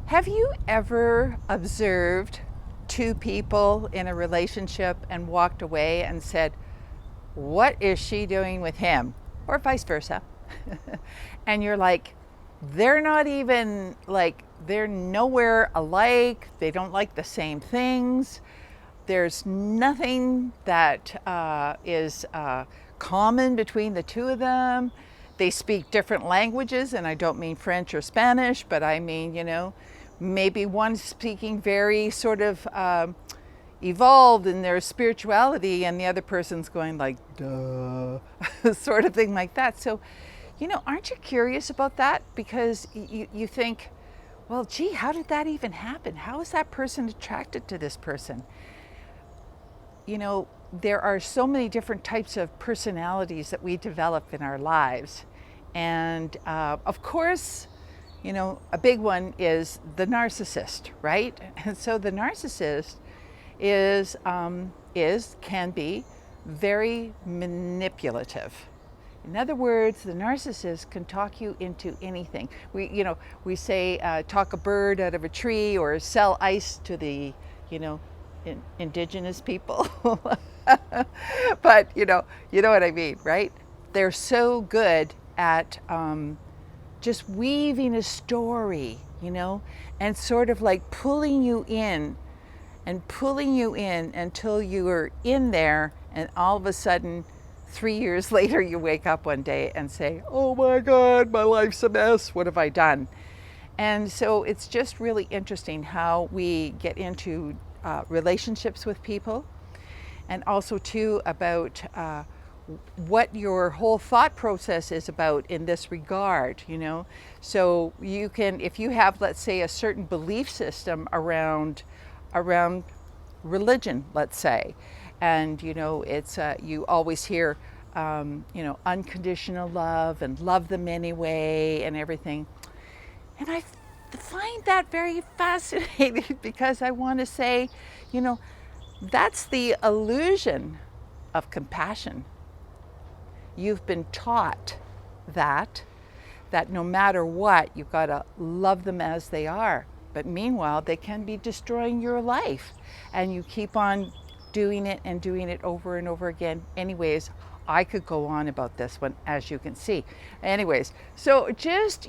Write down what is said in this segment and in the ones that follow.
Have you ever observed two people in a relationship and walked away and said, "What is she doing with him?" Or vice versa. And you're like, they're not even like, they're nowhere alike. They don't like the same things. There's nothing that is common between the two of them. They speak different languages, and I don't mean French or Spanish, but I mean, maybe one's speaking very sort of evolved in their spirituality, and the other person's going like, duh, sort of thing like that. So, aren't you curious about that? Because you think, well, gee, how did that even happen? How is that person attracted to this person? There are so many different types of personalities that we develop in our lives. And of course, a big one is the narcissist, right? And so the narcissist can be very manipulative. In other words, the narcissist can talk you into anything. We say talk a bird out of a tree, or sell ice to the, indigenous people. But you know what I mean, right? They're so good at just weaving a story, and sort of like pulling you in until you are in there, and all of a sudden 3 years later you wake up one day and say, "Oh my God, my life's a mess. What have I done?" And so it's just really interesting how we get into relationships with people, and also too about what your whole thought process is about in this regard. So you can, if you have, let's say, a certain belief system around religion, let's say, and it's you always hear unconditional love and love them anyway and everything, and I find that very fascinating because I want to say, that's the illusion of compassion. You've been taught that no matter what, you've got to love them as they are. But meanwhile, they can be destroying your life, and you keep on doing it over and over again. Anyways, I could go on about this one, as you can see. Anyways, so just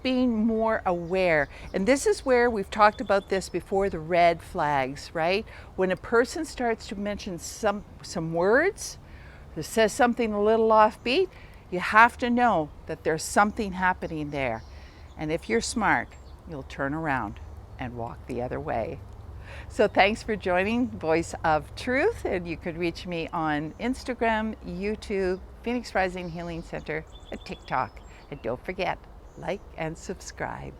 being more aware. And this is where we've talked about this before, the red flags, right? When a person starts to mention some words that says something a little offbeat, you have to know that there's something happening there. And if you're smart, you'll turn around and walk the other way. So thanks for joining Voice of Truth, and you could reach me on Instagram, YouTube, Phoenix Rising Healing Center, and TikTok. And don't forget, like and subscribe.